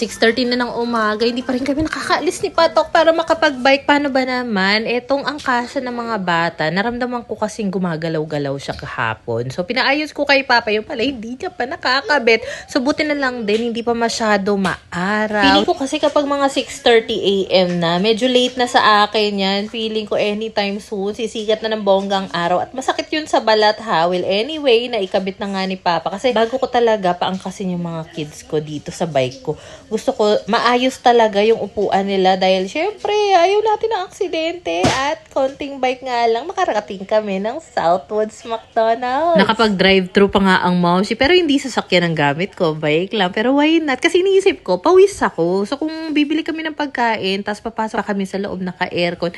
6:30 na ng umaga, hindi pa rin kami nakakaalis ni Patok para makapag-bike. Paano ba naman? Etong angkasa ng mga bata, naramdaman ko kasing gumagalaw-galaw siya kahapon. So, pinaayos ko kay Papa, yung pala hindi niya pa nakakabit. So, buti na lang din, hindi pa masyado maaraw. Feeling ko kasi kapag mga 6:30 a.m. na, medyo late na sa akin yan. Feeling ko anytime soon, sisikat na ng bonggang araw. At masakit yun sa balat ha. Well, anyway, naikabit na nga ni Papa. Kasi bago ko talaga paangkasin yung mga kids ko dito sa bike ko, gusto ko maayos talaga yung upuan nila dahil syempre ayaw natin ng aksidente at konting bike nga lang makarating kami ng Southwoods McDonald's. Nakapag-drive-thru pa nga ang Momshi pero hindi sasakyan ang gamit ko, bike lang. Pero why not? Kasi iniisip ko, pawis ako. So kung bibili kami ng pagkain tapos papasok pa kami sa loob naka-aircon,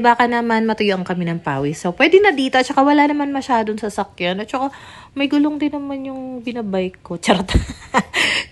baka naman matuyuan kami ng pawis. So pwede na dito at saka wala naman masyadong sasakyan at saka may gulong din naman yung binabike ko. Charot.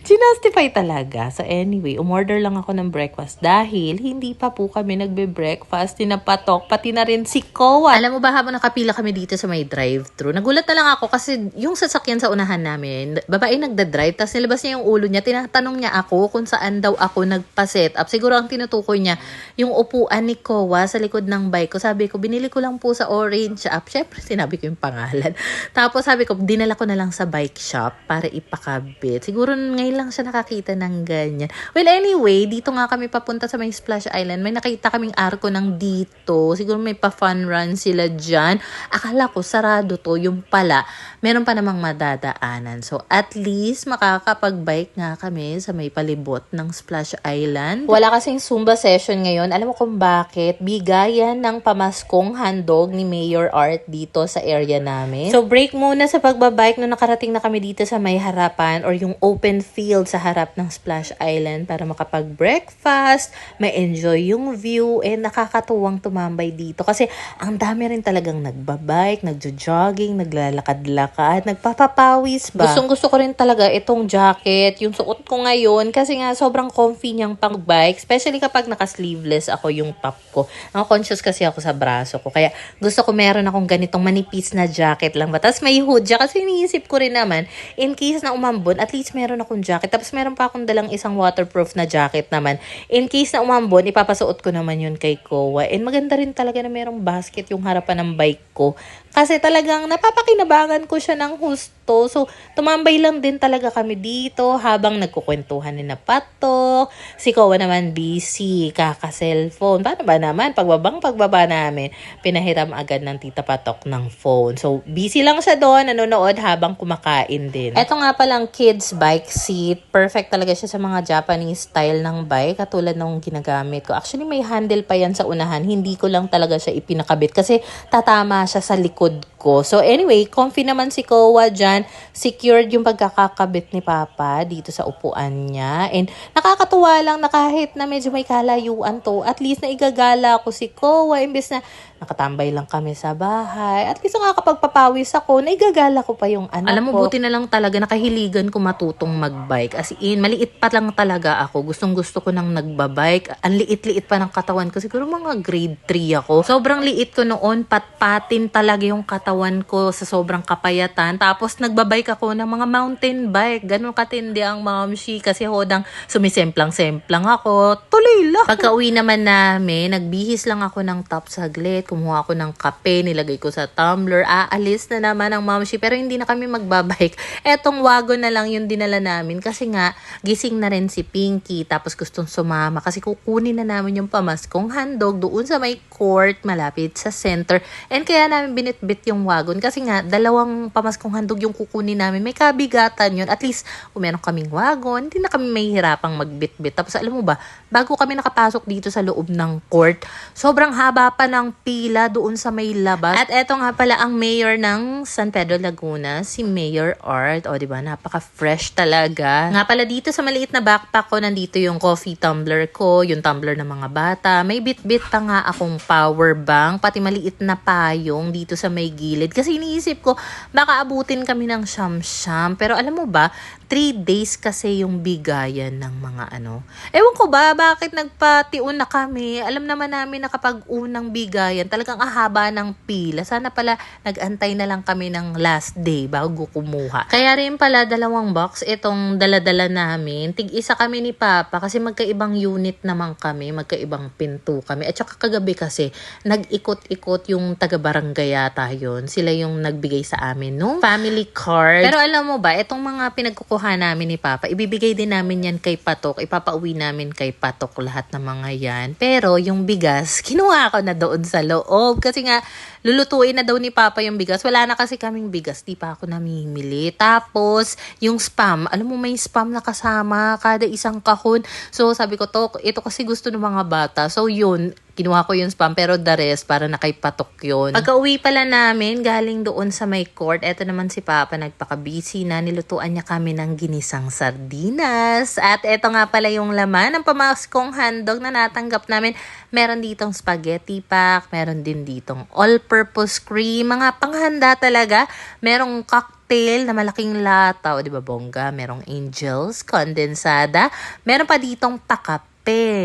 Ginastify talaga. So anyway, umorder lang ako ng breakfast dahil hindi pa po kami nagbe-breakfast. Tinapatok, pati na rin si Koa. Alam mo ba, habang nakapila kami dito sa may drive-thru, nagulat na lang ako kasi yung sasakyan sa unahan namin, babae nagda-drive, tapos nilabas niya yung ulo niya, tinatanong niya ako kung saan daw ako nagpa-set up. Siguro ang tinutukoy niya, yung upuan ni Koa sa likod ng bike ko. Sabi ko, binili ko lang po sa Orange App. Syempre, sinabi ko yung pangalan. Tapos sabi ko, dinala ko na lang sa bike shop para ipakabit. Siguro ngayon lang siya nakakita ng ganyan. Well, anyway, dito nga kami papunta sa may Splash Island. May nakita kaming arko ng dito. Siguro may pa-fun run sila dyan. Akala ko, sarado to. Yung pala, meron pa namang madadaanan. So, at least, makakapag-bike nga kami sa may palibot ng Splash Island. Wala kasing Zumba session ngayon. Alam mo kung bakit? Bigayan ng pamaskong handog ni Mayor Art dito sa area namin. So, break muna sa pagbabike nung nakarating na kami dito sa may harapan or yung open field sa harap ng Splash Island para makapag-breakfast, may enjoy yung view, nakakatuwang tumambay dito kasi ang dami rin talagang nagbabike, nagjo-jogging, naglalakad-lakad, nagpapapawis ba. Gustong-gusto ko rin talaga itong jacket, yung suot ko ngayon kasi nga sobrang comfy niyang pang-bike, especially kapag naka-sleeveless ako yung top ko. Conscious kasi ako sa braso ko, kaya gusto ko meron akong ganitong manipis na jacket lang ba. Tapos may hoodie kasi iniisip ko rin naman, in case na umambon, at least meron akong jacket. Tapos meron pa akong dalang isang waterproof na jacket naman. In case na umambon, ipapasuot ko naman yun kay Koa. And maganda rin talaga na merong basket yung harapan ng bike ko. Kasi talagang napapakinabangan ko siya ng husto. So, tumambay lang din talaga kami dito habang nagkukwentuhan ni na Patok. Si Koa naman busy, kaka-cellphone. Paano ba naman? Pagbaba namin, pinahiram agad ng Tita Patok ng phone. So, busy lang siya doon, nanonood habang kumakain din. Eto nga palang kids bike seat. Perfect talaga siya sa mga Japanese style ng bike, katulad ng ginagamit ko. Actually, may handle pa yan sa unahan. Hindi ko lang talaga siya ipinakabit kasi tatama siya sa likod ko. So anyway, comfy naman si Koa dyan. Secured yung pagkakakabit ni Papa dito sa upuan niya. And nakakatuwa lang na kahit na medyo may kalayuan to, at least na igagala ko si Koa. Imbes na nakatambay lang kami sa bahay. At least nakakapagpapawis ako, naigagala ko pa yung anak ko. Alam mo, buti na lang talaga nakahiligan ko matutong magbike. As in, maliit pa lang talaga ako. Gustong-gusto ko nang nagbabike. Ang liit-liit pa ng katawan ko. Siguro mga grade 3 ako. Sobrang liit ko noon. Patpatin talaga yung katawan ko sa sobrang kapayatan. Tapos nagbabike ako ng mga mountain bike. Ganun katindi ang Momshi. Kasi hodang sumisemplang-semplang ako. Tuloy lang. Pagka-uwi naman namin, nagbihis lang ako ng top saglit. Kumuha ako ng kape, nilagay ko sa tumbler. Aalis na naman ang Momshi. Pero hindi na kami magbabike. Etong wagon na lang yung dinala namin. Kasi nga, gising na rin si Pinky. Tapos gustong sumama. Kasi kukunin na namin yung pamaskong handog doon sa may court, malapit sa center. And kaya namin binitbit yung wagon. Kasi nga, dalawang pamaskong handog yung kukunin namin. May kabigatan yun. At least, kung meron kaming wagon, hindi na kami mahihirapang magbitbit. Tapos alam mo ba, bago kami nakapasok dito sa loob ng court, sobrang haba pa ng pila doon sa may labas. At eto nga pala ang mayor ng San Pedro Laguna, si Mayor Art. O diba, napaka-fresh talaga. Nga pala dito sa maliit na backpack ko, nandito yung coffee tumbler ko, yung tumbler ng mga bata. May bit-bit pa nga akong power bank, pati maliit na payong dito sa may gilid. Kasi iniisip ko, baka abutin kami ng siyam-siyam. Pero alam mo ba, 3 days kasi yung bigayan ng mga ano. Ewan ko ba, bakit nagpatiun na kami? Alam naman namin na kapag unang bigayan, sasakyan. Talagang ahaba ng pila. Sana pala nag-antay na lang kami ng last day bago kumuha. Kaya rin pala 2 box itong dala-dala namin. Tig-isa kami ni Papa kasi magkaibang unit naman kami. Magkaibang pinto kami. At saka kagabi kasi nag-ikot-ikot yung taga-barangay yata yun. Sila yung nagbigay sa amin no family card. Pero alam mo ba, itong mga pinagkukuha namin ni Papa, ibibigay din namin yan kay Patok. Ipapauwi namin kay Patok lahat ng mga yan. Pero yung bigas, kinuha ko na doon sa loob. Kasi nga, lulutuin na daw ni Papa yung bigas. Wala na kasi kaming bigas. Di pa ako namimili. Tapos, yung spam. Alam mo, may spam na kasama. Kada isang kahon. So, sabi ko, ito kasi gusto ng mga bata. So, yun. Kinuha ko yung spam pero the rest para na kay Patok yun. Pagka-uwi pala namin, galing doon sa may court, eto naman si Papa nagpaka-busy na, nilutuan niya kami ng ginisang sardinas. At eto nga pala yung laman ng pamaskong handog na natanggap namin. Meron ditong spaghetti pack, meron din ditong all-purpose cream, mga panghanda talaga. Merong cocktail na malaking lata, o di ba bongga? Merong Angels, kondensada. Meron pa ditong takap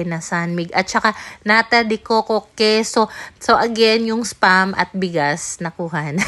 na sanmig at saka nata de coco queso. So again, yung spam at bigas nakuha na.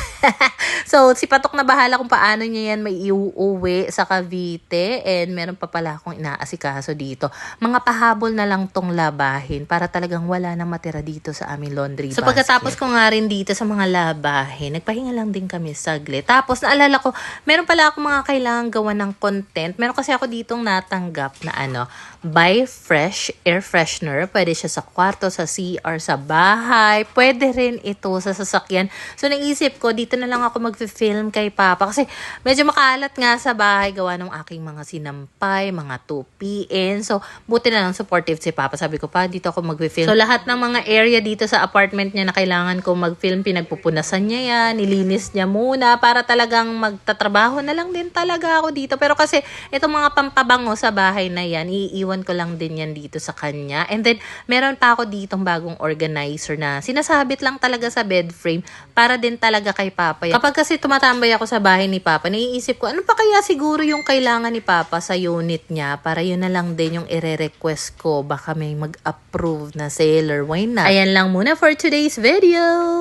So si Patok na bahala kung paano niya yan may iuuwi sa Cavite, and meron pa pala akong inaasikaso dito. Mga pahabol na lang tong labahin para talagang wala nang matira dito sa aming laundry basket. So pagkatapos ko nga rin dito sa mga labahin, nagpahinga lang din kami saglit. Tapos naalala ko, meron pala akong mga kailangan gawa ng content. Meron kasi ako ditong natanggap na Buy Fresh air freshener. Pwede siya sa kwarto, sa CR, sa bahay. Pwede rin ito sa sasakyan. So, naisip ko, dito na lang ako mag-film kay Papa. Kasi medyo makalat nga sa bahay. Gawa ng aking mga sinampay, mga tupiin. So, buti na lang supportive si Papa. Sabi ko pa, dito ako mag-film. So, lahat ng mga area dito sa apartment niya na kailangan ko mag-film, pinagpupunasan niya yan. Nilinis niya muna para talagang magtatrabaho na lang din talaga ako dito. Pero kasi, itong mga pampabango sa bahay na yan, iiwan ko lang din yan dito sa kanya. And then, meron pa ako ditong bagong organizer na sinasabit lang talaga sa bed frame para din talaga kay Papa yan. Kapag kasi tumatambay ako sa bahay ni Papa, naiisip ko, ano pa kaya siguro yung kailangan ni Papa sa unit niya para yun na lang din yung ire-request ko. Baka may mag-approve na seller. Why not? Ayan lang muna for today's video.